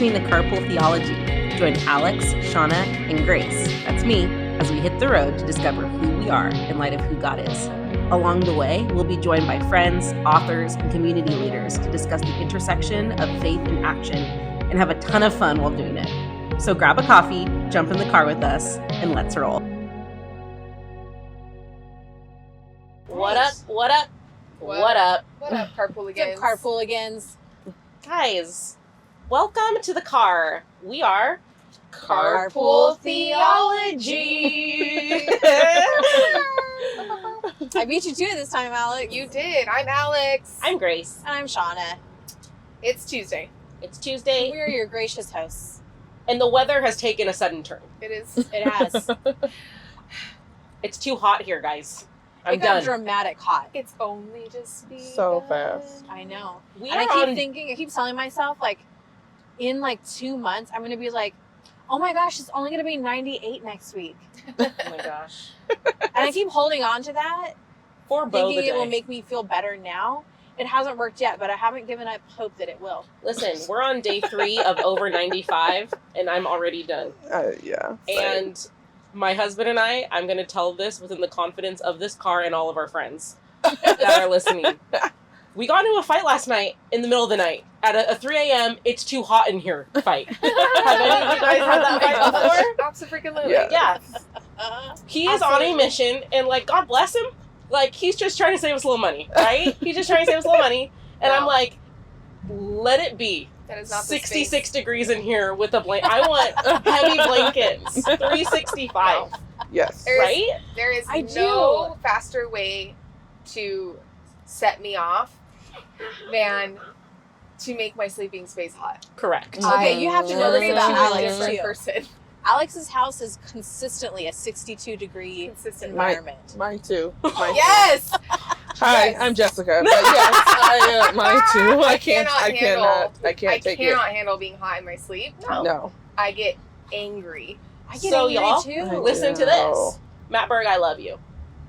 listening to Carpool Theology. Join Alex, Shauna, and Grace, that's me, as we hit the road to discover who we are in light of who God is. Along the way, we'll be joined by friends, authors, and community leaders to discuss the intersection of faith and action and have a ton of fun while doing it. So grab a coffee, jump in the car with us, and let's roll. What up? What up? What up? What up, Carpooligans? Carpooligans. Guys, welcome to the car. We are Carpool Theology. I beat you to it this time, Alex. You did. I'm Alex. I'm Grace. And I'm Shauna. It's Tuesday. It's Tuesday. We're your gracious hosts. And the weather has taken a sudden turn. It is. It has. It's too hot here, guys. I'm it got done. dramatic hot. It's only just begun. So fast. I know. We And are I on... keep telling myself, like, in like 2 months, I'm going to be like, oh my gosh, it's only going to be 98 next week. Oh my gosh. And I keep holding on to that, For Bo thinking the it will day. make me feel better now. It hasn't worked yet, but I haven't given up hope that it will. Listen, we're on day 3 of over 95, and I'm already done. Yeah. And my husband and I'm going to tell this within the confidence of this car and all of our friends that are listening. We got into a fight last night in the middle of the night at a 3 a.m. It's too hot in here fight. Have any of you guys had that fight before? Absolutely. Yeah. Yeah. He is on a mission, and like, God bless him. Like, he's just trying to save us a little money, right? He's just trying to save us a little money. And I'm like, let it be. That is not the 66 space. degrees in here with a blanket. I want heavy blankets. 365. Yes. Right? There is I no faster way to set me off than to make my sleeping space hot. Correct. Okay, you have to know this about I'm a Alex, different too. person. Alex's house is consistently a 62-degree Consistent. environment. Mine too. Mine Yes! too. Hi, Yes. I'm Jessica. But yes, mine too. I cannot handle being hot in my sleep. No. I get angry. I get So angry y'all, too. listen to know. this. Matt Berg, I love you.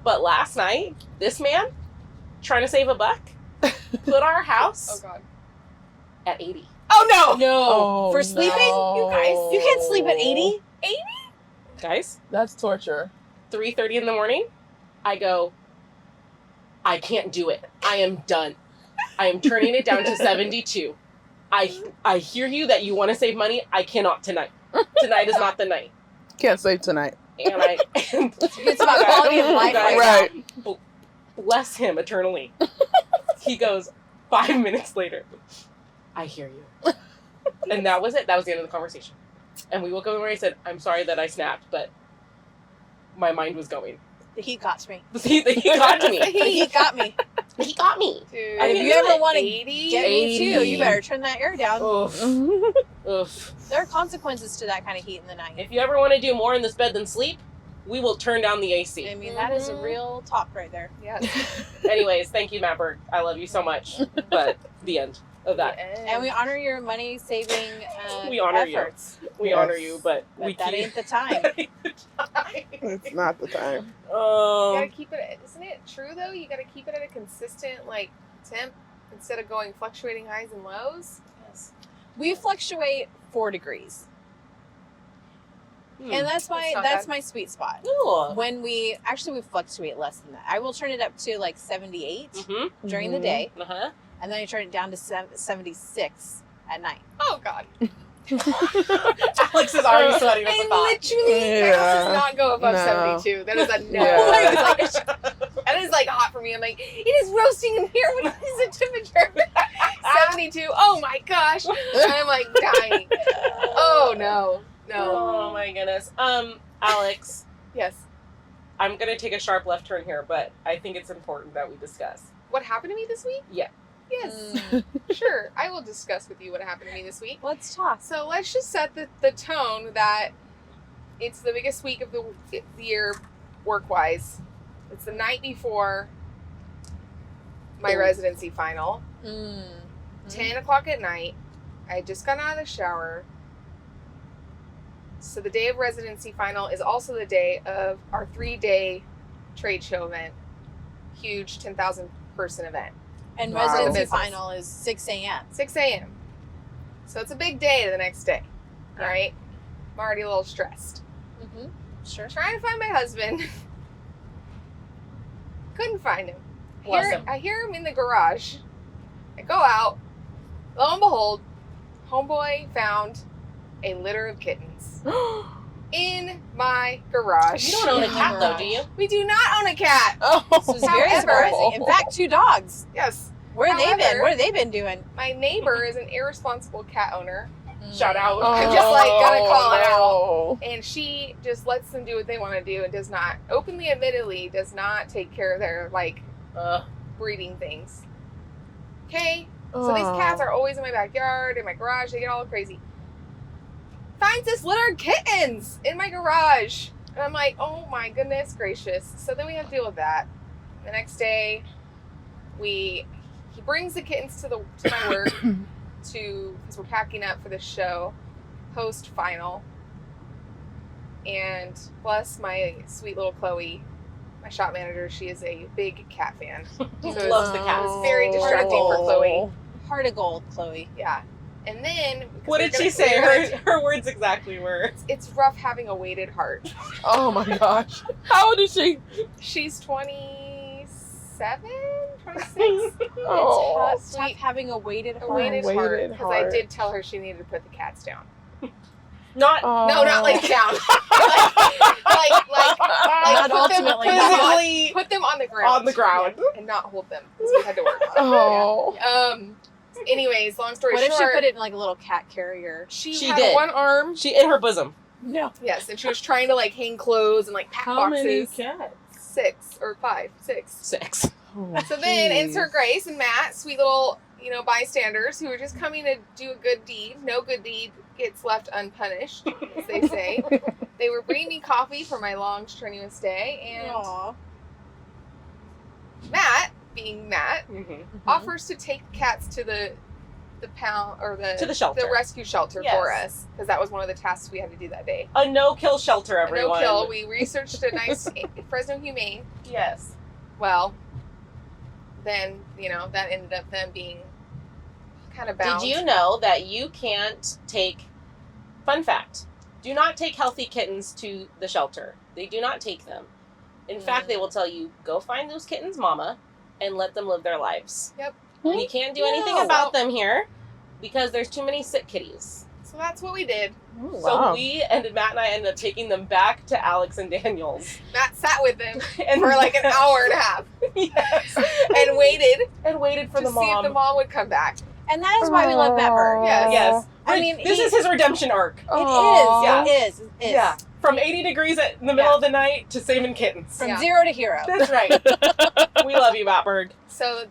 But last night, this man, trying to save a buck, put our Oh house God. at 80. Oh no! No. Oh, For sleeping? no. You guys, You can't sleep at 80? Guys, That's torture. 3:30 in the morning, I go, I can't do it. I am done. I am turning it down to 72. I hear you that you want to save money. I cannot tonight. Tonight is not the night. Can't sleep tonight. And It's about quality of life right Right. Bless him eternally. He goes, 5 minutes later, I hear you. And that was it. That was the end of the conversation. And we woke up and I said, I'm sorry that I snapped, but my mind was going. The heat got to me. He got to me. The heat got me. He got me. Dude. I If didn't you do ever it. want to 80? get me too, 80. you better turn that air down. Oof. Oof. There are consequences to that kind of heat in the night. If you ever want to do more in this bed than sleep, we will turn down the AC. I mean, that is a real talk right there. Yes. Anyways, thank you, Matt Berg. I love you so much. But the end of that. And we honor your money-saving We honor you. efforts. We Yes. honor you, but But we that keep... ain't the time. It's not the time. You gotta keep it. Isn't it true though? You gotta keep it at a consistent like temp instead of going fluctuating highs and lows. Yes. We fluctuate 4 degrees. And that's That's not that's bad. my sweet spot. Cool. When we fluctuate less than that. I will turn it up to like 78 Mm-hmm. during the Mhm. day, Uh-huh. and then I turn it down to 76 at night. Oh God. Alex is already sweating at the And thought. literally, my house does Yeah. not go above No. 72. That is a no. Yeah. It's like, that is like hot for me. I'm like, it is roasting in here. What is the temperature? 72. Oh my gosh. And I'm like dying. Oh no. No. Oh my goodness. Alex, Yes. I'm gonna take a sharp left turn here, but I think it's important that we discuss. What happened to me this week? Yeah. Yes. Mm, Sure. I will discuss with you what happened to me this week. let's talk. So let's just set the tone that it's the biggest week of the year work-wise. It's the night before my residency final. 10 o'clock at night. I had just gotten out of the shower. So the day of residency final is also the day of our 3-day trade show event. Huge 10,000 person event. And Wow. residency Business. final is 6 a.m. 6 a.m. So it's a big day the next day. All right. I'm already a little stressed. Mm-hmm. Sure. Trying to find my husband. Couldn't find him. I hear him in the garage. I go out. Lo and behold, homeboy found a litter of kittens in my garage. You don't own a cat, though, do you? We do not own a cat. Oh, This is very However- surprising. In fact, 2 dogs. Yes. Where have they been? However- What have they been doing? My neighbor is an irresponsible cat owner. Mm. Shout out. Oh, I'm just like gonna call it out. no. And she just lets them do what they want to do and does not, admittedly, does not take care of their, like, breeding things. Okay? So these cats are always in my backyard, in my garage. They get all crazy. Finds this litter of kittens in my garage. And I'm like, oh my goodness gracious. So then we have to deal with that. The next day, he brings the kittens to my work because we're packing up for the show, post final. And bless my sweet little Chloe, my shop manager, she is a big cat fan. Loves the cats. It's very distracting for Chloe. Heart of gold, Chloe. Yeah. And then What did she say? Her words exactly were. It's rough having a weighted heart. Oh my gosh. How old is she? She's 27, 26. Oh. It's tough having a weighted A heart. weighted heart. Weighted Because I heart. did tell her she needed to put the cats down. Not. No, not like down. like Not put them, ultimately. Physically put them on the ground. on the ground. And not hold them. Because we had to work. Oh. Anyways, long story What short. if she put it in like a little cat carrier? She had did. one arm. She in her bosom. No. Yes, and she was trying to like hang clothes and like pack How many boxes. cats? 6 or 5. 6. 6. Oh, So then jeez. enter Grace and Matt, sweet little, bystanders who are just coming to do a good deed. No good deed gets left unpunished, as they say. They were bringing me coffee for my long, strenuous day, and Aw. Matt, being Matt, Mm-hmm. offers to take the cats to the pound or To the shelter. the rescue shelter Yes. for us, because that was one of the tasks we had to do that day. A no-kill shelter, everyone. No kill. We researched a nice Fresno Humane. Yes. Well, then, that ended up them being kind of bound. Did you know that you can't take, fun fact, do not take healthy kittens to the shelter. They do not take them. In fact, they will tell you, go find those kittens, mama, and let them live their lives. Yep. We can't do anything No. about them here because there's too many sick kitties. So that's what we did. Oh, So wow. Matt and I ended up taking them back to Alex and Daniel's. Matt sat with them And for like an hour and a half Yes. and waited And waited for to the see if mom. the mom would come back. And that is why we love Matt. Yes. Yes. I mean, this is his redemption arc. Aw. Yeah. It is. Yeah. From 80 degrees in the middle of the night to saving kittens. From Yeah. 0 to hero. That's right. We love you, Matt Berg. So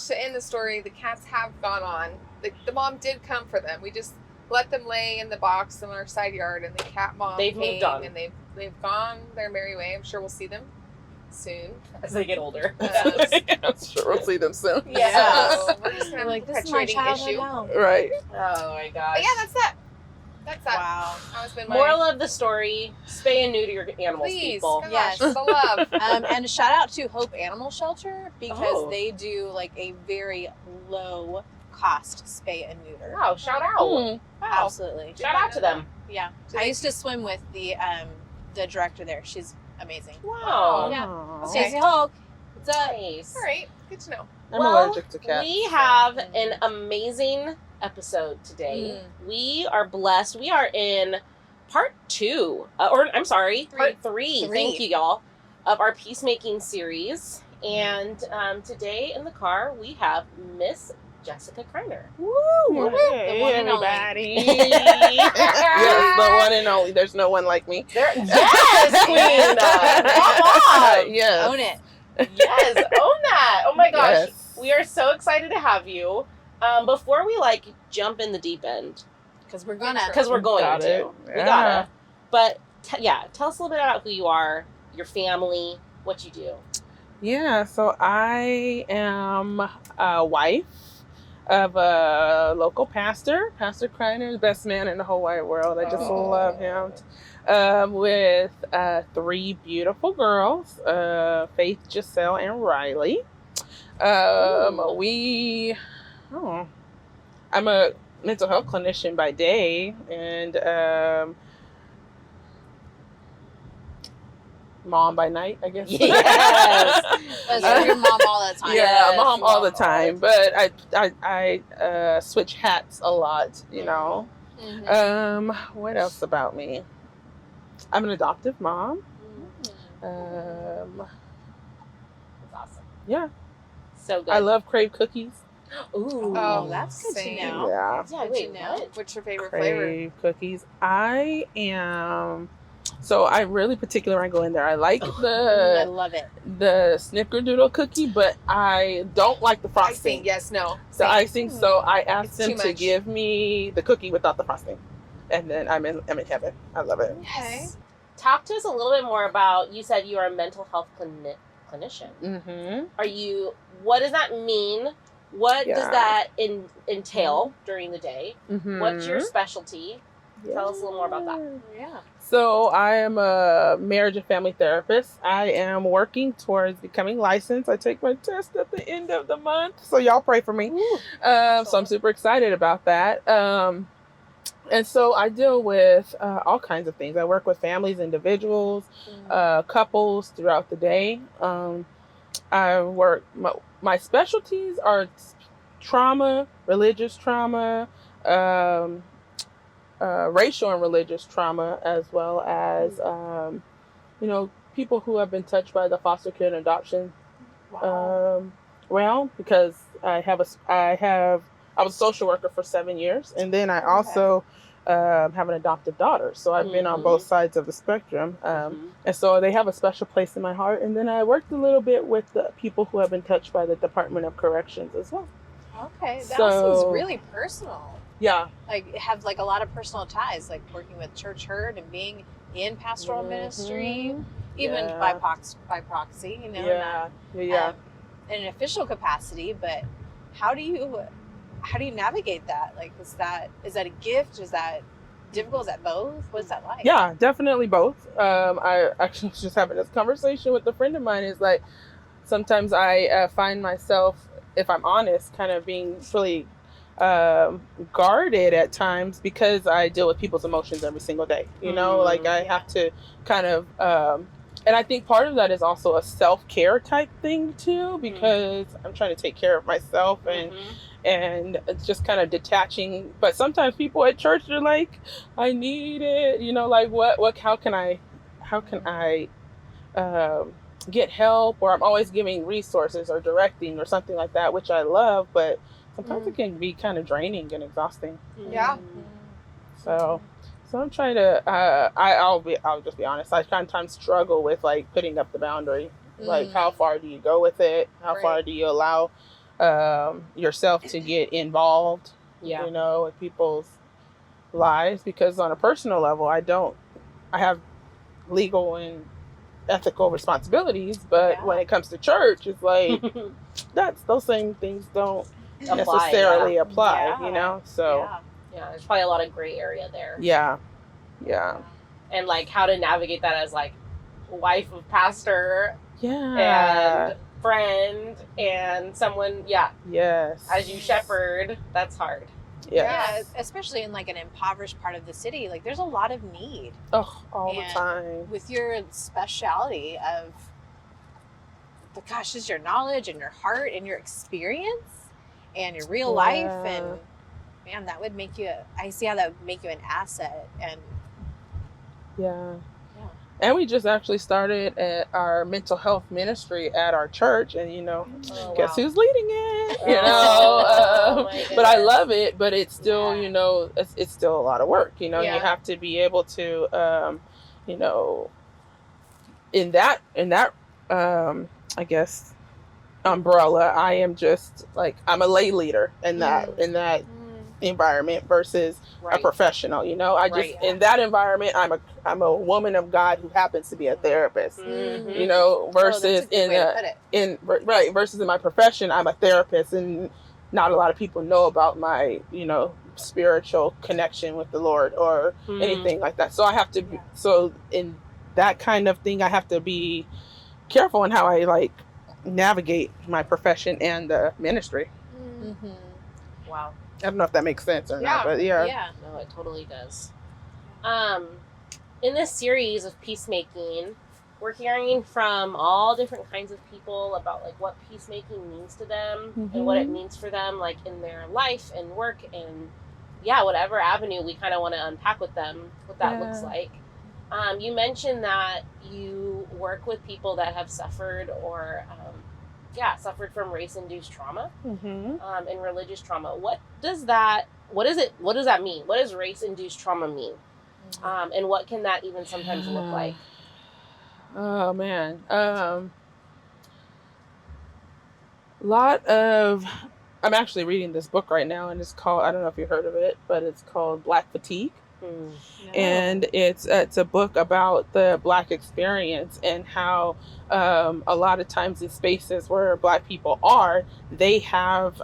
to end the story, the cats have gone on. The mom did come for them. We just let them lay in the box in our side yard, and the cat mom They've came moved on. and they've gone their merry way. I'm sure we'll see them soon. As they get older. I'm sure we'll see them soon. Yeah. So we're just gonna We're like, this is my perpetuating childhood issue. home. Right. Oh my gosh. But yeah, that's that. That's that. Wow. That has been my Moral of the story, spay and neuter your animals, please. people. Gosh, Yes. for the love. And shout out to Hope Animal Shelter because Oh. they do like a very low cost spay and neuter. Wow, shout out. Mm. Wow. Absolutely. Shout out to them. Yeah. Do I they- used to swim with the director there. She's amazing. Wow. Yeah. Aw. Okay. Stacey Hulk. What's up? Nice. All right, good to know. I'm Well, allergic to cats. We have an amazing episode today. We are blessed. We are in part 2, part 3. Thank you, y'all, of our Peacemaking series. And today in the car, we have Miss Jessica Criner. Hey, The one and only. everybody. Yes, the one and only. There's no one like me. Yes, Queen! Come on! Yes. Own it. Yes, own that! Oh my gosh. Yes. We are so excited to have you. Before we jump in the deep end, Because we're gonna. because we're going Got to. it. We Yeah. gotta. But tell us a little bit about who you are, your family, what you do. Yeah, so I am a wife of a local pastor. Pastor Criner, the best man in the whole wide world. I just Oh. love him. With 3 beautiful girls, Faith, Giselle, and Riley. I'm a mental health clinician by day, and mom by night, I guess. Yes. That's your mom all the time. Yeah, Yes, mom all the mom all time. the But I switch hats a lot, you know. Mhm. What else about me? I'm an adoptive mom. That's awesome. Yeah, So good. I love Crave cookies. Ooh. Oh, that's good to same. know. Yeah, Yeah, Good wait, to know. what? What's your favorite flavor? Crave cookies. I am. So I'm really particular when I go in there. I like I the love it. snickerdoodle cookie, but I don't like the frosting. Icing, yes, no. The Same. icing. So I asked It's them too to much. give me the cookie without the frosting, and then I'm in heaven. I love it. Okay. Talk to us a little bit more about, you said you are a mental health clinician. Mm-hmm. Are you, what does that mean? What does Yeah. that entail during the day? Mm-hmm. What's your specialty? Tell us a little more about that. Yeah. So I am a marriage and family therapist. I am working towards becoming licensed. I take my test at the end of the month, so y'all pray for me. So I'm super excited about that. And so I deal with all kinds of things. I work with families, individuals, couples throughout the day. I work, my specialties are trauma, religious trauma, racial and religious trauma, as well as, people who have been touched by the foster care and adoption realm, because I was a social worker for 7 years, and then I also have an adopted daughter. So I've been on both sides of the spectrum. And so they have a special place in my heart. And then I worked a little bit with the people who have been touched by the Department of Corrections as well. Okay. That So- also is really personal. Yeah. Like have like a lot of personal ties, like working with church herd and being in pastoral ministry, even Yeah. by proxy, you know, Yeah. not Yeah. in an official capacity. But how do you navigate that? Like, is that a gift? Is that difficult? Is that both? What's that like? Yeah, definitely both. I actually was just having this conversation with a friend of mine. Is like, sometimes I find myself, if I'm honest, kind of being really guarded at times, because I deal with people's emotions every single day. You know, like I have to kind of, and I think part of that is also a self-care type thing too, because I'm trying to take care of myself and it's just kind of detaching. But sometimes people at church are like, I need it, you know, like how can I get help? Or I'm always giving resources or directing or something like that, which I love, but sometimes it can be kind of draining and exhausting. Yeah. So I'm trying to, I'll just be honest, I sometimes struggle with like putting up the boundary. Like, how far do you go with it? How far do you allow yourself to get involved, you know, with people's lives? Because on a personal level, I have legal and ethical responsibilities, but when it comes to church, it's like, those same things don't necessarily apply, you know? So yeah, there's probably a lot of gray area there. Yeah. And like how to navigate that as like wife of pastor Yeah. and friend and someone, Yes. as you shepherd, that's hard. Yeah, especially in like an impoverished part of the city. Like there's a lot of need. Oh, all the And time. with your speciality of just your knowledge and your heart and your experience and your real life, and man, that would make you, I see how that would make you an asset. And Yeah. And we just actually started at our mental health ministry at our church, and guess who's leading it? But I love it. But it's still, it's still a lot of work. You have to be able to, in that, I guess, umbrella. I am just like, I'm a lay leader in that environment versus a professional. In that environment, I'm a woman of God who happens to be a therapist. Versus versus in my profession, I'm a therapist, and not a lot of people know about my spiritual connection with the Lord or anything like that. So I have to so in that kind of thing, I have to be careful in how I navigate my profession and the ministry. Wow. I don't know if that makes sense or not, but Yeah. No, it totally does. In this series of peacemaking, we're hearing from all different kinds of people about like what peacemaking means to them and what it means for them, like in their life and work and whatever avenue we kind of want to unpack with them, what that looks like. You mentioned that you work with people that have suffered or suffered from race-induced trauma and religious trauma. What does that mean? What does race-induced trauma mean? And what can that even sometimes look like? Oh man. I'm actually reading this book right now, and it's called, I don't know if you heard of it, but it's called Black Fatigue. No. And it's a book about the Black experience and how a lot of times in spaces where Black people are, they have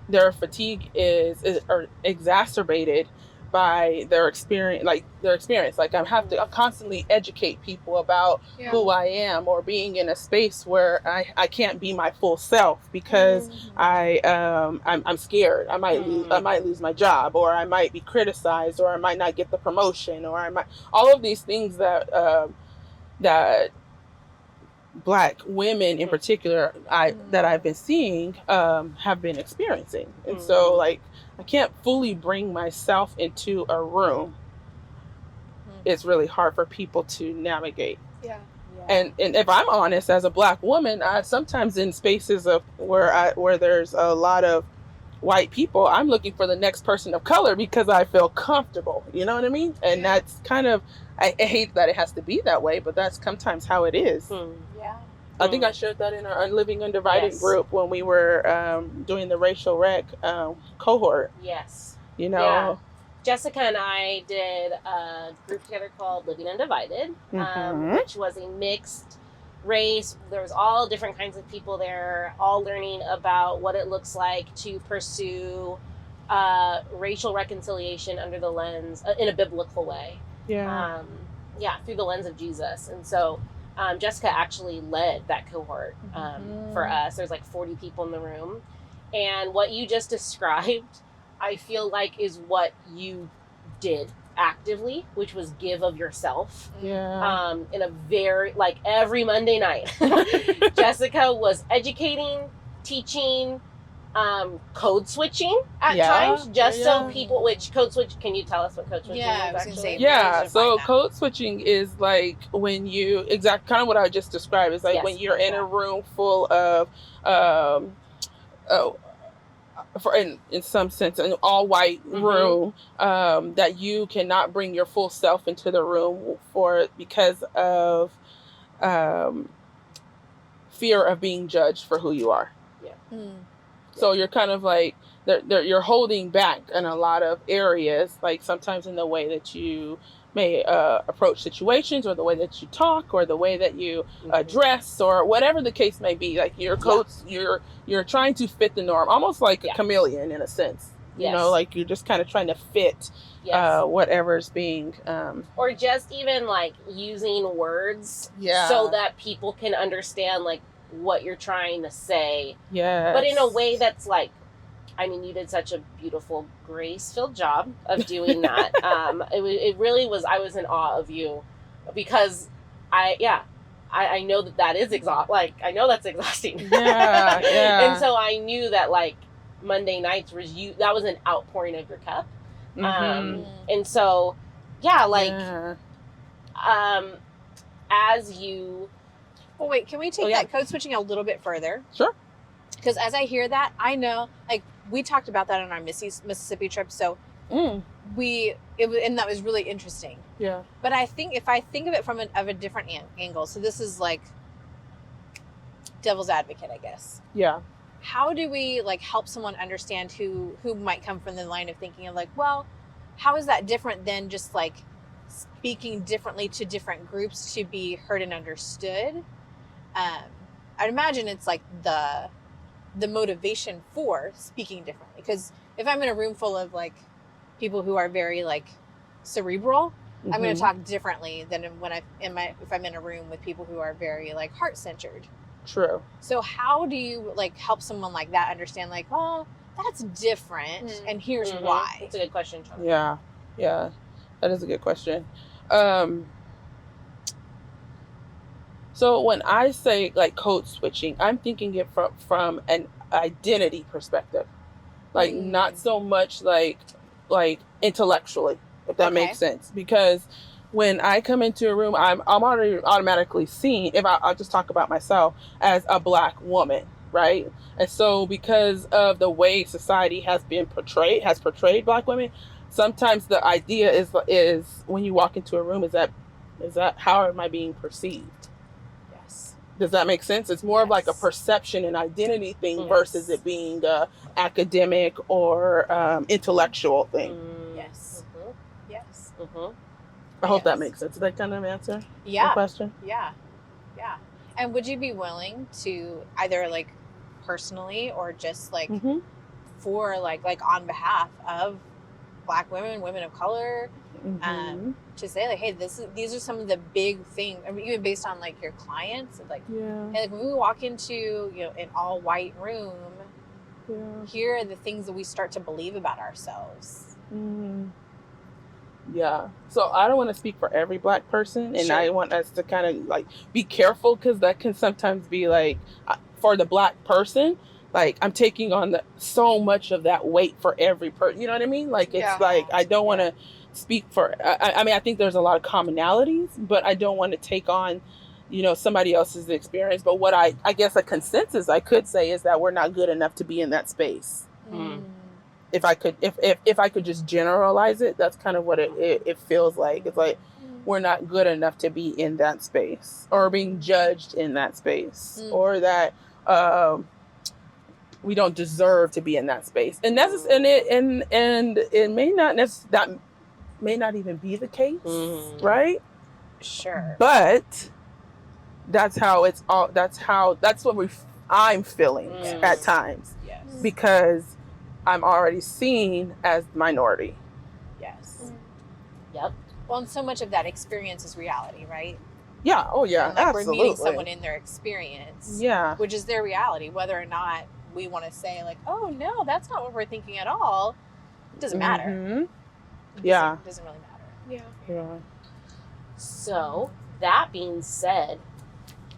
their fatigue is exacerbated by their experience. Like I have to constantly educate people about who I am, or being in a space where I can't be my full self because I'm scared. I might lose my job, or I might be criticized, or I might not get the promotion, or all of these things that Black women in particular that I've been seeing have been experiencing. And so like I can't fully bring myself into a room. It's really hard for people to navigate. Yeah. And if I'm honest, as a Black woman, I sometimes in spaces of where there's a lot of white people, I'm looking for the next person of color because I feel comfortable. You know what I mean? And that's kind of, I hate that it has to be that way, but that's sometimes how it is. Yeah. I think I shared that in our Living Undivided group when we were doing the racial rec cohort. Yes. You know? Yeah. Jessica and I did a group together called Living Undivided, which was a mixed race. There was all different kinds of people there, all learning about what it looks like to pursue racial reconciliation under the lens, in a biblical way. Yeah. Through the lens of Jesus. And so Jessica actually led that cohort for us. There's like 40 people in the room. And what you just described, I feel like is what you did actively, which was give of yourself. Yeah. In a very, like every Monday night, Jessica was educating, teaching, code switching at times, so people, which code switch, can you tell us what code switching is actually? So code switching is like when you, kind of what I just described, is like when you're in a room full of, in some sense, an all-white room, that you cannot bring your full self into the room because of fear of being judged for who you are. So you're kind of like, you're holding back in a lot of areas, like sometimes in the way that you may approach situations, or the way that you talk, or the way that you dress, or whatever the case may be. Like your coats, you're trying to fit the norm, almost like a chameleon in a sense. You know, like you're just kind of trying to fit whatever's being... or just even like using words so that people can understand like what you're trying to say, but in a way that's like, I mean, you did such a beautiful, grace-filled job of doing that. It really was. I was in awe of you because I know that is like I know that's exhausting. And so I knew that like Monday nights that was an outpouring of your cup. And so as you. Well, wait, can we take that code switching a little bit further? Sure. Because as I hear that, I know, like, we talked about that on our Mississippi trip, so and that was really interesting. Yeah. But I think if I think of it from a different angle, so this is like devil's advocate, I guess. Yeah. How do we like help someone understand who might come from the line of thinking of like, well, how is that different than just like speaking differently to different groups to be heard and understood? I'd imagine it's like the motivation for speaking differently, because if I'm in a room full of like people who are very like cerebral, I'm going to talk differently than if I'm in a room with people who are very like heart-centered. True. So how do you like help someone like that understand like, well, that's different, and here's Mhm. why. That's a good question, Sean. Yeah, that is a good question. So when I say like code switching, I'm thinking it from an identity perspective, like not so much like intellectually, if that makes sense. Because when I come into a room, I'm already automatically seen, if I'll just talk about myself, as a Black woman, right? And so because of the way society has portrayed Black women, sometimes the idea is when you walk into a room, is that how am I being perceived? Yes. Does that make sense? It's more of like a perception and identity thing versus it being a academic or intellectual thing. Yes. Yes. I hope that makes sense. Did that kind of answer the question? Yeah. And would you be willing to either like personally or just like for like on behalf of Black women, women of color, to say like, hey, these are some of the big things. I mean, even based on like your clients, like, hey, like when we walk into an all white room, here are the things that we start to believe about ourselves. Yeah. So I don't want to speak for every Black person, and I want us to kind of like be careful, because that can sometimes be like, for the Black person, like I'm taking on so much of that weight for every person. You know what I mean? Like it's like I don't want to speak for. I mean, I think there's a lot of commonalities, but I don't want to take on, somebody else's experience. But what I guess a consensus I could say is that we're not good enough to be in that space. If I could just generalize it, that's kind of what it feels like. It's like we're not good enough to be in that space, or being judged in that space, or that we don't deserve to be in that space. And it may not even be the case, right? Sure. But that's what I'm feeling at times, because I'm already seen as minority. Yes. Yep. Well, and so much of that experience is reality, right? Yeah. Oh, yeah. And like absolutely. We're meeting someone in their experience. Yeah. Which is their reality, whether or not we want to say like, oh no, that's not what we're thinking at all. It doesn't matter. It doesn't really matter. Yeah. So that being said,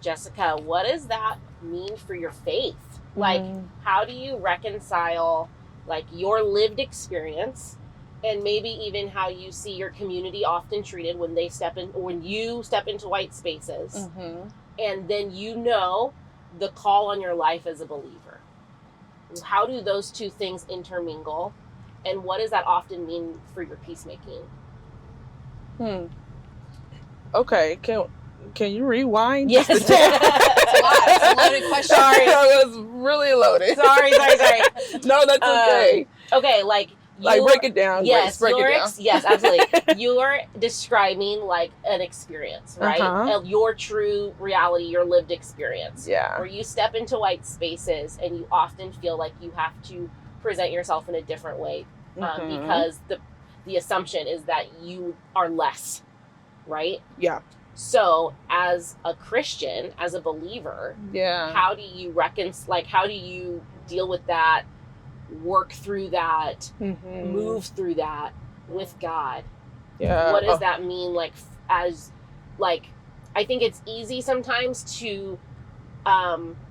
Jessica, what does that mean for your faith? Like, how do you reconcile like your lived experience, and maybe even how you see your community often treated when you step into white spaces, and then the call on your life as a believer? How do those two things intermingle, and what does that often mean for your peacemaking? Okay, can you rewind? Yes. It's a loaded question. Sorry, it was really loaded. Sorry. No, that's okay. Okay, like break it down. Yes, Grace, break it down. Yes, absolutely. You're describing like an experience, right? Your true reality, your lived experience. Yeah. Where you step into white spaces and you often feel like you have to present yourself in a different way, because the assumption is that you are less, right? Yeah. So, as a Christian, as a believer, how do you how do you deal with that, work through that, move through that with God? Yeah. What does that mean? I think it's easy sometimes to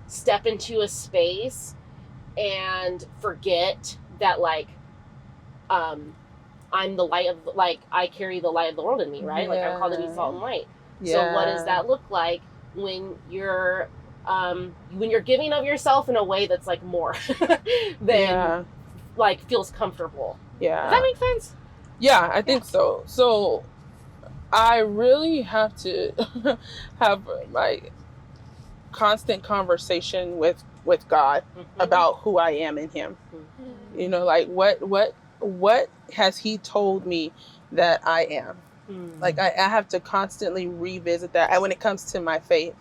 step into a space and forget that I'm the light of, I carry the light of the world in me, right? Like I'm called to be salt and light. So what does that look like when you're giving of yourself in a way that's like more than feels comfortable? Yeah. Does that make sense? Yeah, I think so. So I really have to have like constant conversation with God about who I am in Him. Like what has He told me that I am? Like I have to constantly revisit that. And when it comes to my faith,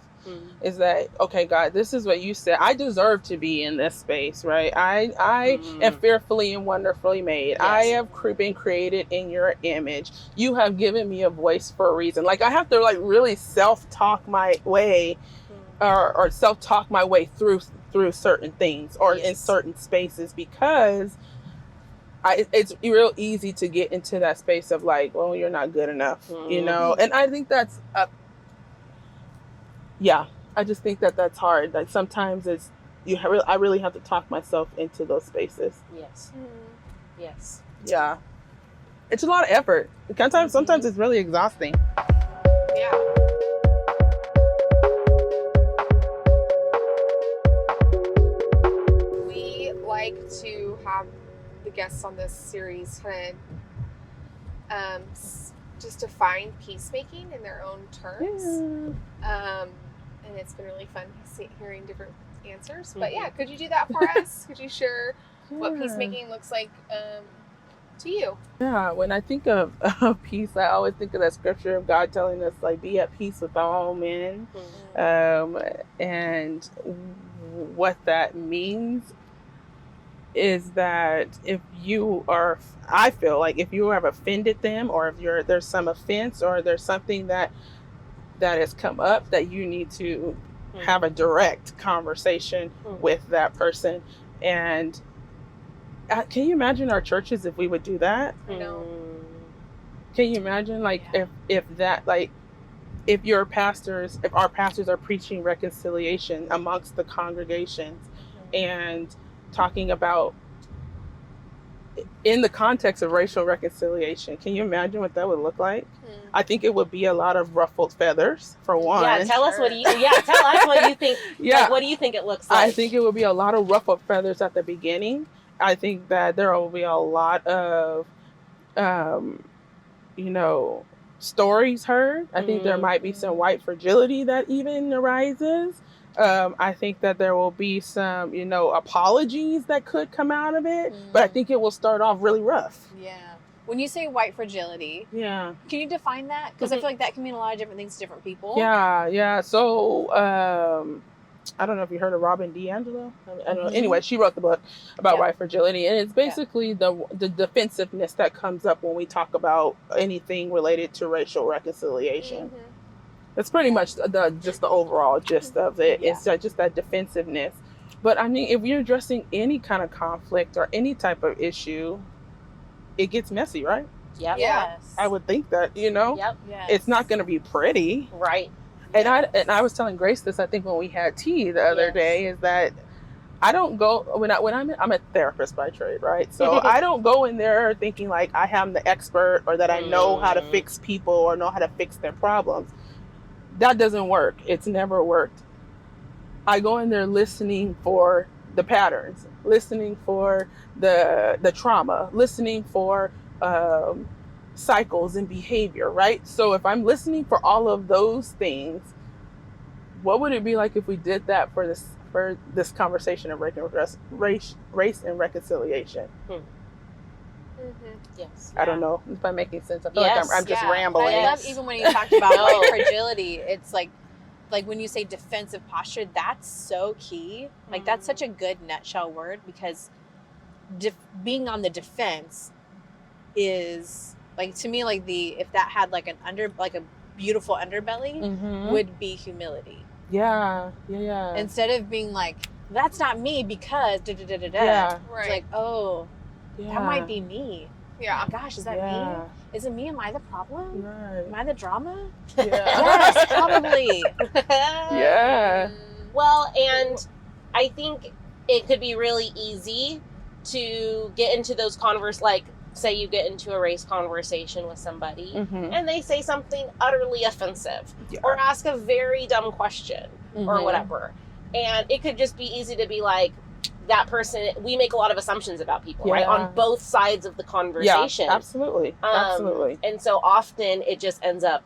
is that, okay, God, this is what you said. I deserve to be in this space, right? I am fearfully and wonderfully made. Yes. I have been created in your image. You have given me a voice for a reason. Like I have to really self-talk my way or self-talk my way through through certain things or in Yes. certain spaces, because it's real easy to get into that space of like, well, you're not good enough, you know? And I think that's, I just think that that's hard. Like sometimes it's, I really have to talk myself into those spaces. Yes. Yes. Yeah. It's a lot of effort. Sometimes it's really exhausting. Yeah. We like to have the guests on this series kind of just define peacemaking in their own terms. And it's been really fun hearing different answers. But yeah, could you do that for us? Could you share what peacemaking looks like to you? Yeah, when I think of peace, I always think of that scripture of God telling us, like, be at peace with all men. And what that means is that if you are, I feel like if you have offended them, or if there's some offense, or there's something that has come up, that you need to have a direct conversation with that person. And can you imagine our churches if we would do that? I know. Can you imagine, like, if our pastors are preaching reconciliation amongst the congregations and talking about in the context of racial reconciliation? Can you imagine what that would look like? I think it would be a lot of ruffled feathers, for one. Yeah, tell us what you think. Yeah. Like, what do you think it looks like? I think it would be a lot of ruffled feathers at the beginning. I think that there will be a lot of, stories heard. I think there might be some white fragility that even arises. I think that there will be some, apologies that could come out of it. But I think it will start off really rough. Yeah. When you say white fragility, can you define that? Because I feel like that can mean a lot of different things to different people. Yeah. So, I don't know if you heard of Robin DiAngelo. I don't know. Anyway, she wrote the book about white fragility, and it's basically the defensiveness that comes up when we talk about anything related to racial reconciliation. That's pretty much just the overall gist of it. It's just that defensiveness. But I mean, if you're addressing any kind of conflict or any type of issue, it gets messy, right? Yep. Yes. I would think that, Yep. Yes. it's not going to be pretty. Right. And I was telling Grace this, I think when we had tea the other day, is that I don't go I'm a therapist by trade, right? So I don't go in there thinking like I am the expert, or that I know how to fix people or know how to fix their problems. That doesn't work. It's never worked. I go in there listening for the patterns, listening for the trauma, listening for cycles and behavior, right? So if I'm listening for all of those things, what would it be like if we did that for this conversation of race and reconciliation? Yes. I don't know if I'm making sense. I feel like I'm just rambling. I love even when you talked about white fragility. It's like when you say defensive posture, that's so key. Like that's such a good nutshell word, because being on the defense is like, to me, like if that had like a beautiful underbelly would be humility. Yeah. Instead of being like, that's not me because Yeah. Right. It's like, oh, Yeah. that might be me. Yeah. Oh my gosh, is that me? Is it me? Am I the problem? Right. Am I the drama? Yeah. Yes, probably. Yeah. Well, and I think it could be really easy to get into those like, say you get into a race conversation with somebody and they say something utterly offensive or ask a very dumb question or whatever. And it could just be easy to be like, that person, we make a lot of assumptions about people, right? On both sides of the conversation. Yeah, absolutely. Absolutely. And so often it just ends up,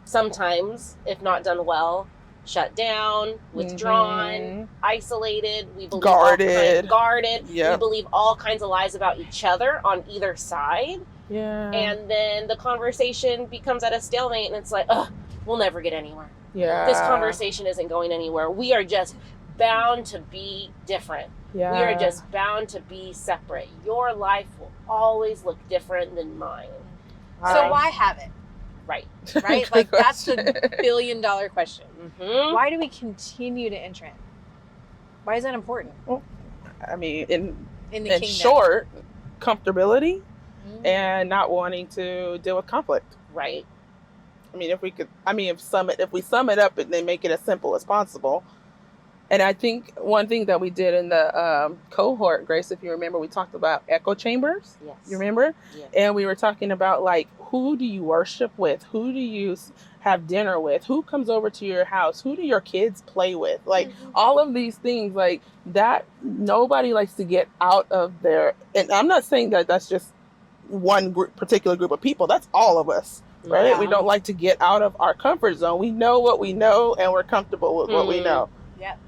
sometimes, if not done well, shut down, withdrawn, isolated. We believe guarded. Yep. We believe all kinds of lies about each other on either side. Yeah. And then the conversation becomes at a stalemate, and it's like, ugh, we'll never get anywhere. Yeah. This conversation isn't going anywhere. We are just bound to be different. Yeah. We are just bound to be separate. Your life will always look different than mine. So why have it? Right. Right? Like, that's the $1 billion question. Mm-hmm. Why do we continue to enter in? Why is that important I mean, in in the in kingdom? short, comfortability Mm. and not wanting to deal with conflict. Right. I mean, if we sum it up and then make it as simple as possible. And I think one thing that we did in the cohort, Grace, if you remember, we talked about echo chambers. Yes. You remember? Yes. And we were talking about, like, who do you worship with? Who do you have dinner with? Who comes over to your house? Who do your kids play with? Like, all of these things, like that, nobody likes to get out of their, and I'm not saying that that's just one particular group of people. That's all of us, right? Yeah. We don't like to get out of our comfort zone. We know what we know, and we're comfortable with what we know. Yep.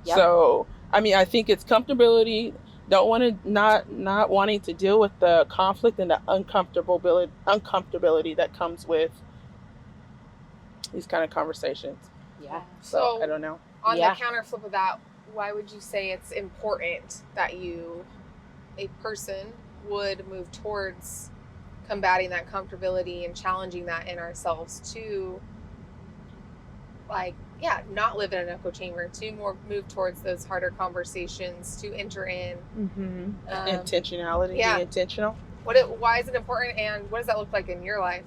Yep. So, I mean, I think it's comfortability. Don't want to not wanting to deal with the conflict and the uncomfortability that comes with these kind of conversations. Yeah. So I don't know. On Yeah. the counter flip of that, why would you say it's important that a person would move towards combating that comfortability and challenging that in ourselves to, like, not live in an echo chamber, to move towards those harder conversations, to enter in. Intentionality, yeah. be intentional. Why is it important, and what does that look like in your life?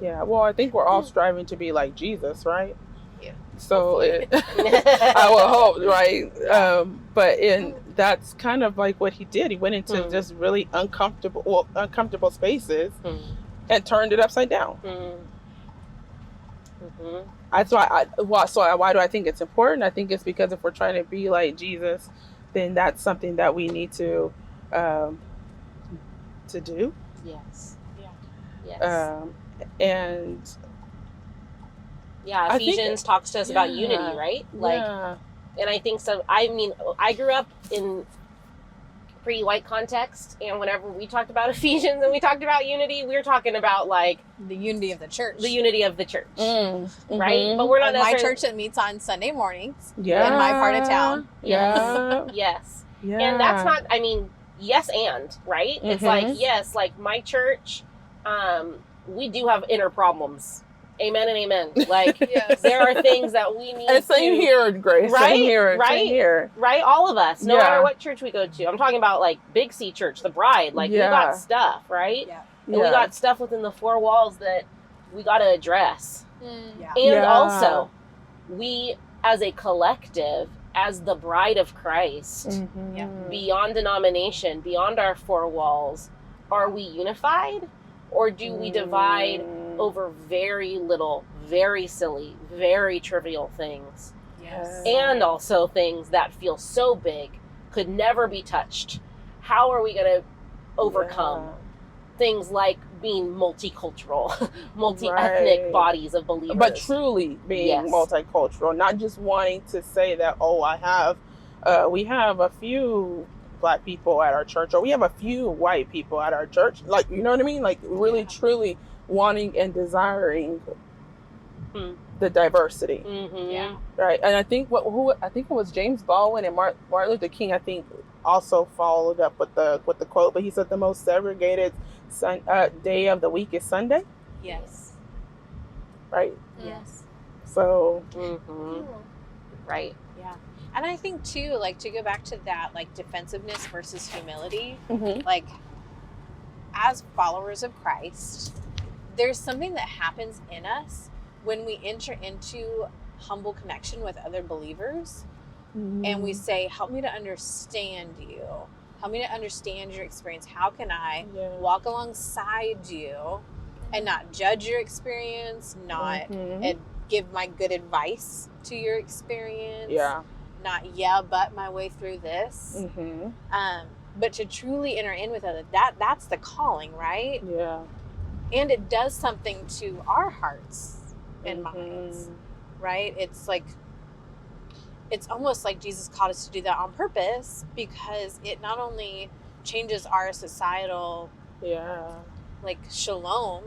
Yeah, well, I think we're all striving to be like Jesus, right? Yeah. So I will hope, right? But that's kind of like what he did. He went into just really uncomfortable spaces and turned it upside down. That's why why do I think it's important? I think it's because if we're trying to be like Jesus, then that's something that we need to do. Yes. Yeah. Yes. And yeah, Ephesians talks to us about unity, right? Like, and I think so. I mean, I grew up in pretty white context, and whenever we talked about Ephesians and we talked about unity, we were talking about like The unity of the church. the unity of the church, Mm-hmm. right? But we're not my necessarily church that meets on Sunday mornings in my part of town. Yeah. Yes. Yeah. And that's not, I mean, yes and, right? It's like, yes, like my church, we do have inner problems. Amen and amen. Like, Yes. there are things that we need And same to... here, Grace. Right? Same here. Right? Same here. Right? All of us, no Yeah. matter what church we go to. I'm talking about, like, Big C Church, the bride. Like, we got stuff, right? Yeah. And we got stuff within the four walls that we got to address. Yeah. And also, we, as a collective, as the bride of Christ, Mm-hmm. Yeah. beyond denomination, beyond our four walls, are we unified? Or do we divide over very little, very silly, very trivial things? Yes. And also things that feel so big, could never be touched. How are we going to overcome things like being multicultural, multi-ethnic Right. bodies of believers? But truly being multicultural, not just wanting to say that, we have a few Black people at our church, or we have a few white people at our church. Like, you know what I mean? Like, really, truly wanting and desiring the diversity. Mm-hmm. Yeah. Right. And I think I think it was James Baldwin and Martin Luther King, I think, also followed up with the quote, but he said the most segregated day of the week is Sunday. Yes. Right. Yes. So Right. Yeah. And I think too, like, to go back to that, like, defensiveness versus humility, Mhm. like, as followers of Christ, there's something that happens in us when we enter into humble connection with other believers and we say, help me to understand you. Help me to understand your experience. How can I walk alongside you and not judge your experience, not and give my good advice to your experience, not but my way through this, but to truly enter in with others. That's the calling, right? Yeah. And it does something to our hearts and minds, right? It's like, it's almost like Jesus called us to do that on purpose, because it not only changes our societal like shalom,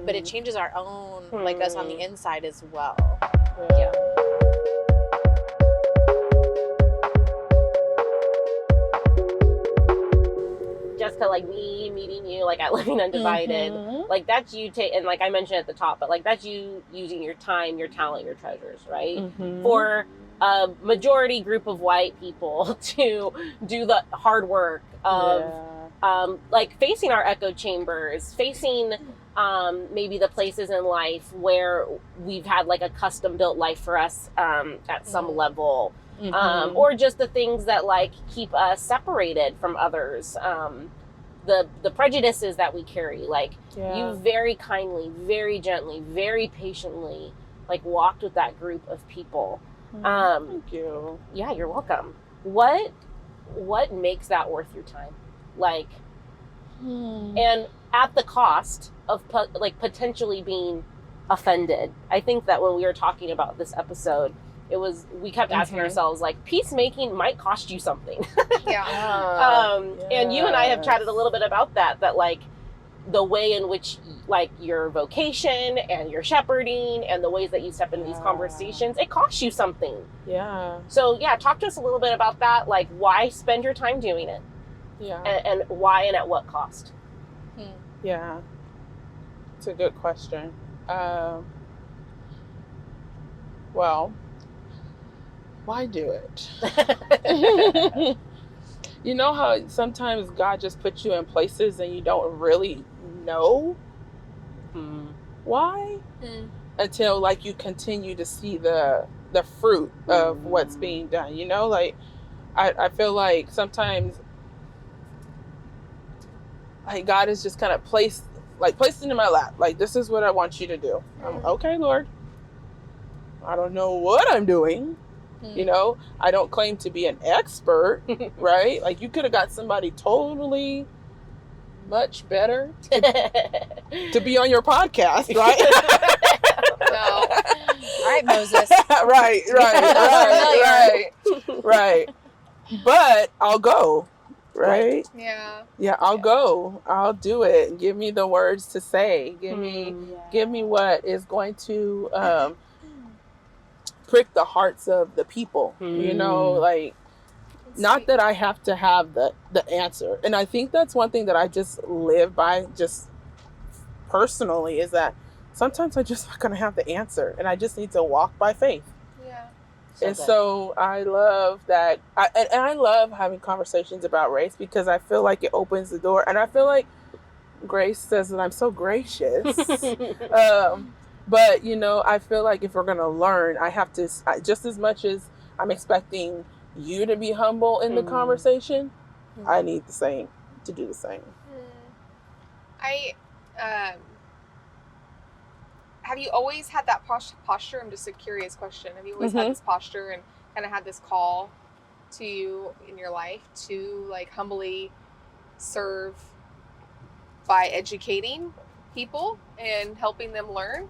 but it changes our own, like us on the inside as well. Yeah. Jessica, like me meeting you, like at Living Undivided, like that's you and like I mentioned at the top, but like that's you using your time, your talent, your treasures, right? For a majority group of white people to do the hard work of like facing our echo chambers, facing maybe the places in life where we've had like a custom built life for us at some level, or just the things that like keep us separated from others, the prejudices that we carry. Like you very kindly, very gently, very patiently like walked with that group of people. Thank you. Yeah, you're welcome. What makes that worth your time? Like, and at the cost of like potentially being offended. I think that when we were talking about this episode, we kept asking ourselves like, peacemaking might cost you something. And you and I have chatted a little bit about that like the way in which like your vocation and your shepherding and the ways that you step into these conversations, it costs you something. So talk to us a little bit about that. Like, why spend your time doing it? And why and at what cost? Yeah, it's a good question. Well, why do it? You know how sometimes God just puts you in places and you don't really know why until like you continue to see the fruit of what's being done. You know, like I feel like sometimes like God is just kind of placed it in my lap. Like, this is what I want you to do. Okay, Lord. I don't know what I'm doing. You know, I don't claim to be an expert, right? Like, you could have got somebody totally much better to be on your podcast, right? No. All right, Moses. Right. But I'll go. Right? Yeah, I'll go. I'll do it. Give me the words to say. Give me what is going to prick the hearts of the people. You know, like, not that I have to have the answer. And I think that's one thing that I just live by just personally, is that sometimes I just not going to have the answer, and I just need to walk by faith. So I love that. I love having conversations about race because I feel like it opens the door. And I feel like Grace says that I'm so gracious. But, you know, I feel like if we're going to learn, I have to, just as much as I'm expecting you to be humble in the conversation, I need to do the same. Have you always had that posture? I'm just a curious question. Have you always had this posture and kind of had this call to you in your life to like humbly serve by educating people and helping them learn?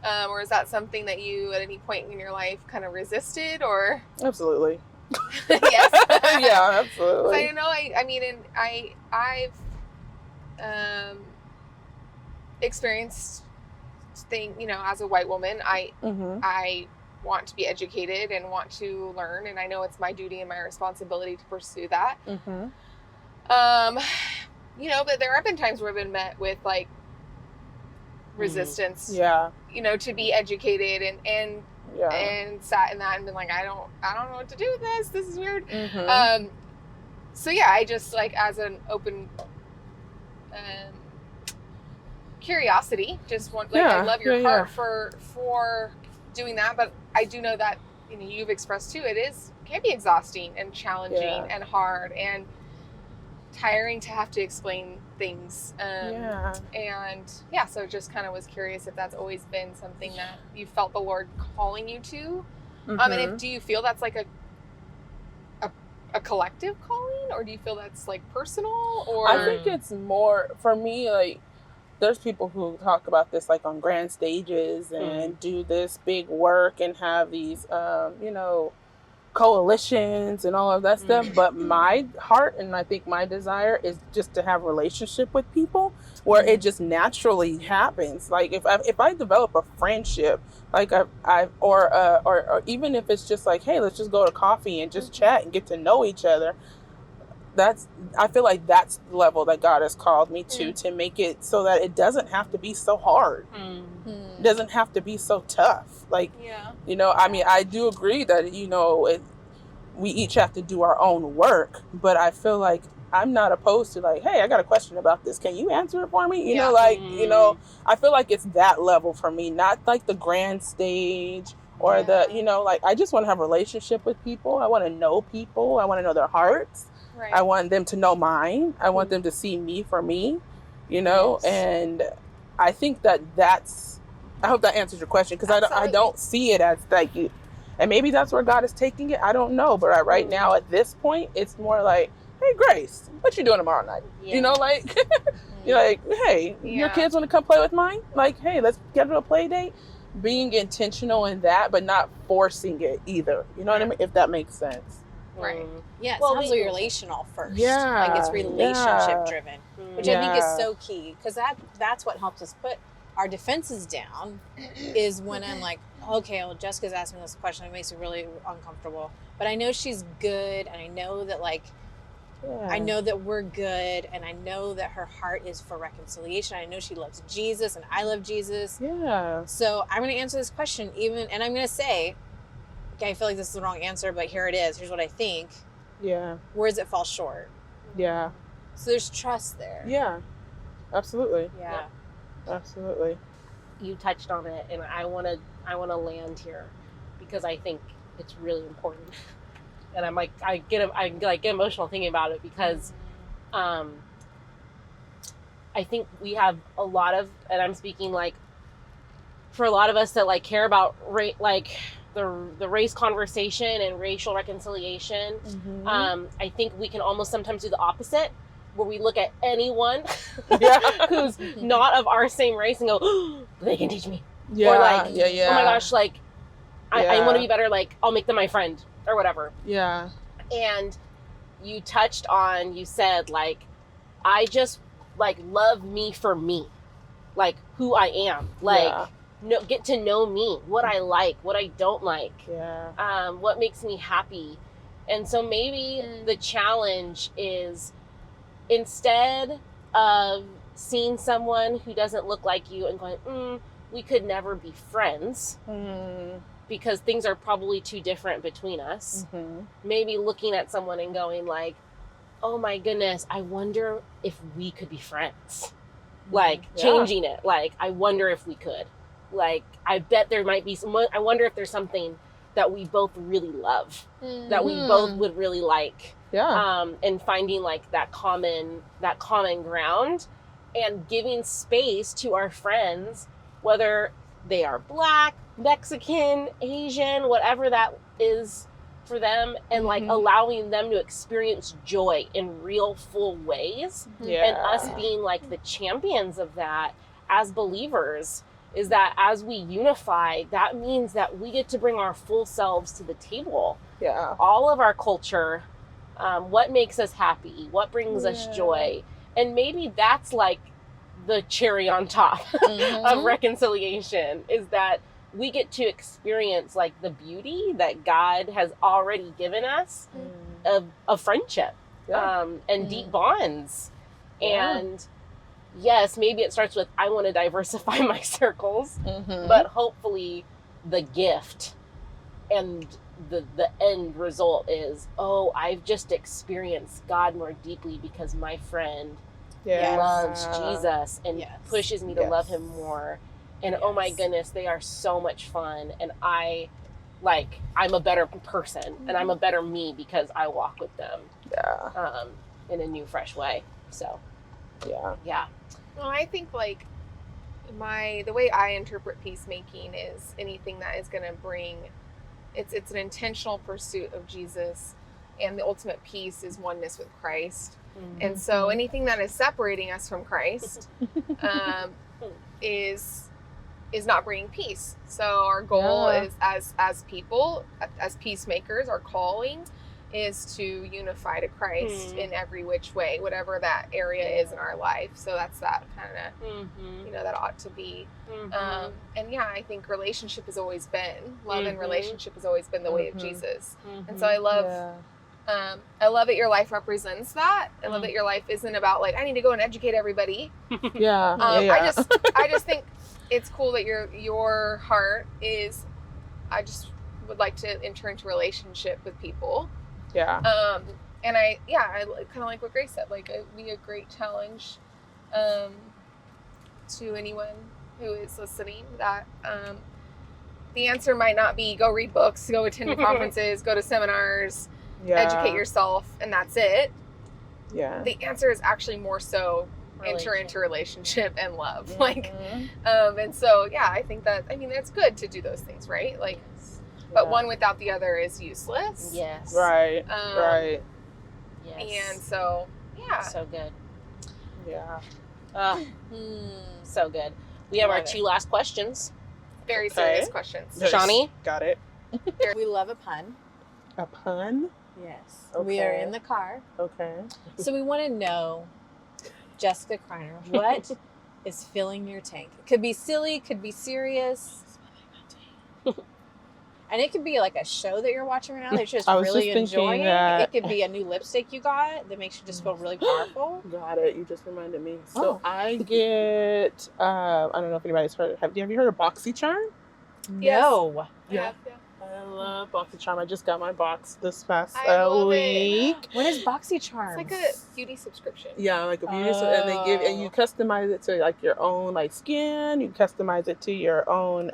Or is that something that you at any point in your life kind of resisted, or? Absolutely. Yes. Yeah, absolutely. So, you know, I mean, and I've experienced you know, as a white woman, I want to be educated and want to learn, and I know it's my duty and my responsibility to pursue that. You know, but there have been times where I've been met with like resistance. You know, to be educated and sat in that and been like, I don't know what to do with this. This is weird. So yeah, I just like, as an open curiosity, just want, like, I love your heart for doing that, but I do know that, you know, you've expressed too, can be exhausting and challenging and hard and tiring to have to explain things. So just kind of was curious if that's always been something that you felt the Lord calling you to. And do you feel that's like a collective calling, or do you feel that's like personal? Or I think it's more for me, like, there's people who talk about this like on grand stages and do this big work and have these, you know, coalitions and all of that stuff. But my heart and I think my desire is just to have a relationship with people where it just naturally happens. Like if I develop a friendship, like or even if it's just like, hey, let's just go to coffee and just chat and get to know each other. I feel like that's the level that God has called me to make it so that it doesn't have to be so hard. It doesn't have to be so tough. Like, you know, I mean, I do agree that, you know, we each have to do our own work, but I feel like I'm not opposed to like, hey, I got a question about this. Can you answer it for me? You know, like, you know, I feel like it's that level for me, not like the grand stage or the, you know, like, I just want to have a relationship with people. I want to know people. I want to know their hearts. Right. I want them to know mine. I want them to see me for me, you know, and I think that's, I hope that answers your question, because I don't see it as like you, and maybe that's where God is taking it. I don't know, but right now at this point, it's more like, hey, Grace, what you doing tomorrow night? You know, like, you're like, hey, your kids want to come play with mine? Like, hey, let's get to a play date. Being intentional in that, but not forcing it either. You know what I mean? If that makes sense. Right. Yeah, it sounds relational first. Yeah. Like it's relationship driven, which I think is so key, because that's what helps us put our defenses down, is when I'm like, okay, well, Jessica's asking this question. It makes me really uncomfortable. But I know she's good, and I know that like, I know that we're good, and I know that her heart is for reconciliation. I know she loves Jesus, and I love Jesus. Yeah. So I'm going to answer this question and I'm going to say, okay, I feel like this is the wrong answer, but here it is. Here's what I think. Yeah. Where does it fall short? Yeah. So there's trust there. Yeah. Absolutely. Yeah. Absolutely. You touched on it, and I want to land here because I think it's really important. And I'm like, I get emotional thinking about it, because I think we have a lot of, and I'm speaking like for a lot of us that like care about the race conversation and racial reconciliation. I think we can almost sometimes do the opposite, where we look at anyone who's not of our same race and go, oh, they can teach me. Or like, oh my gosh, like I want to be better. Like, I'll make them my friend or whatever. Yeah. And you touched on, you said like, I just like love me for me, like who I am, like get to know me, what I like, what I don't like, what makes me happy. And so maybe the challenge is, instead of seeing someone who doesn't look like you and going, we could never be friends because things are probably too different between us. Maybe looking at someone and going like, oh my goodness, I wonder if we could be friends. Like changing it. Like, I wonder if we could. Like, I bet there might be I wonder if there's something that we both really love, that we both would really like. And finding like that common ground, and giving space to our friends, whether they are Black, Mexican, Asian, whatever that is for them, and like allowing them to experience joy in real full ways, and us being like the champions of that as believers. Is that as we unify, that means that we get to bring our full selves to the table. All of our culture, what makes us happy, what brings us joy. And maybe that's like the cherry on top of reconciliation, is that we get to experience like the beauty that God has already given us of friendship and deep bonds. And yes, maybe it starts with, I want to diversify my circles, but hopefully the gift and the end result is, oh, I've just experienced God more deeply because my friend loves Jesus and pushes me to love him more. And oh my goodness, they are so much fun. And I'm a better person and I'm a better me because I walk with them in a new, fresh way. So, yeah. Well, I think like the way I interpret peacemaking is anything that is going to bring, it's an intentional pursuit of Jesus, and the ultimate peace is oneness with Christ. And so anything that is separating us from Christ is not bringing peace. So our goal is as people, as peacemakers, our calling is to unify to Christ in every which way, whatever that area is in our life. So that's that kind of, that ought to be. And I think relationship has always been, love and relationship has always been the way of Jesus. And so I love I love that your life represents that. I love that your life isn't about like, I need to go and educate everybody. Yeah. I just think it's cool that your heart is, I just would like to enter into relationship with people. Yeah. And I kind of like what Grace said, like it'd be a great challenge to anyone who is listening that the answer might not be go read books, go attend conferences, go to seminars, educate yourself, and that's it. Yeah. The answer is actually more so enter into relationship and love. Mm-hmm. Like, and so, I think that, I mean, it's good to do those things, right? Like, but one without the other is useless. Yes. Right. Right. Yes. And so, So good. Yeah. So good. We have our 2 last questions. Very serious questions. Shawnee? Got it. We love a pun. A pun? Yes. Okay. We are in the car. Okay. So we want to know, Jessica Criner, what is filling your tank? It could be silly, could be serious. And it could be like a show that you're watching right now that you're just really enjoying. It could be a new lipstick you got that makes you just feel really powerful. Got it. You just reminded me. So I get, I don't know if anybody's heard of, have you heard of BoxyCharm? No. Yeah. I love BoxyCharm. I just got my box this past love week. What is BoxyCharm? It's like a beauty subscription. Yeah, like a beauty, and they give, and you customize it to like your own like skin. You customize it to your own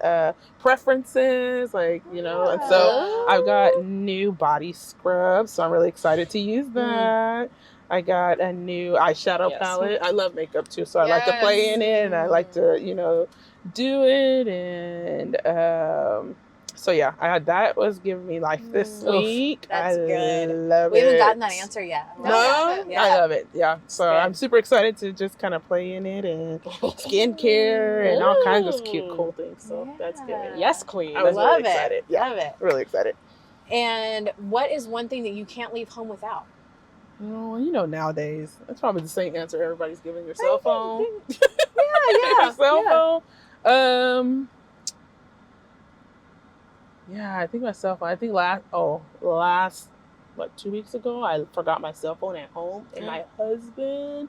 preferences, like and so I've got new body scrubs, so I'm really excited to use that. I got a new eyeshadow palette. I love makeup too, so I like to play in it, and I like to do it, and so I had that was giving me life this week. That's good. Love we it. haven't gotten that answer yet. No, I love it. Yeah, so I'm super excited to just kind of play in it and skincare and all kinds of cute, cool things. So that's good. Yes, queen. I was love really excited. it. Yeah, Love it. really excited. And what is one thing that you can't leave home without? Oh, nowadays it's probably the same answer everybody's giving your cell phone. Yeah, Cell phone. Yeah, I think my cell phone. I think last 2 weeks ago, I forgot my cell phone at home, and my husband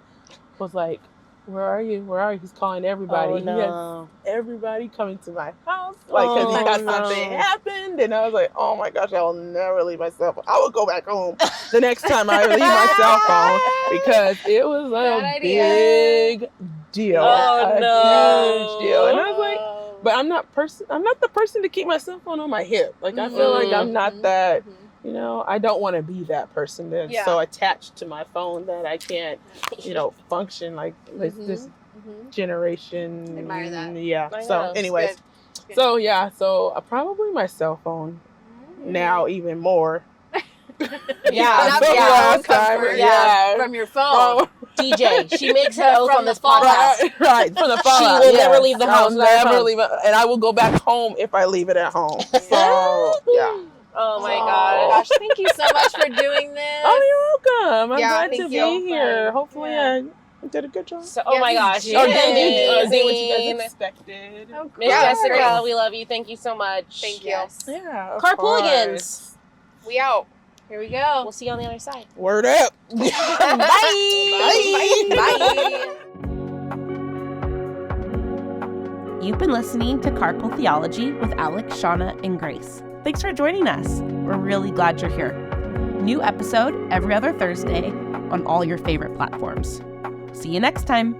was like, "Where are you? Where are you?" He's calling everybody. Oh, He no. has everybody coming to my house, like because he got something happened, and I was like, "Oh my gosh, I will never leave my cell phone. I will go back home the next time I leave my cell phone because it was a big deal, Oh, no. huge deal." And I was like. But I'm not the person to keep my cell phone on my hip. Like I feel like I'm not that. I don't want to be that person that's so attached to my phone that I can't, function like this generation. Admire that. Yeah. I So, know. anyways, Good. so probably my cell phone now even more. Yeah, So last time, from your phone. DJ, she makes an oath on this podcast. Right, from the phone. She will never leave the house. I'll never leave it, and I will go back home if I leave it at home. So, yeah. Oh my Gosh, thank you so much for doing this. Oh, you're welcome. I'm glad to thank be you. here. Hopefully, I did a good job. So, oh my gosh. did. Or did Amazing. what you guys expected. Miss Yeah, Jessica, great. we love you. Thank you so much. Thank you. Yes. Yeah. of Carpooligans. We out. Here we go. We'll see you on the other side. course. Word up. Bye. Bye. You've been listening to Carpool Theology with Alex, Shauna, and Grace. Thanks for joining us. We're really glad you're here. New episode every other Thursday on all your favorite platforms. See you next time.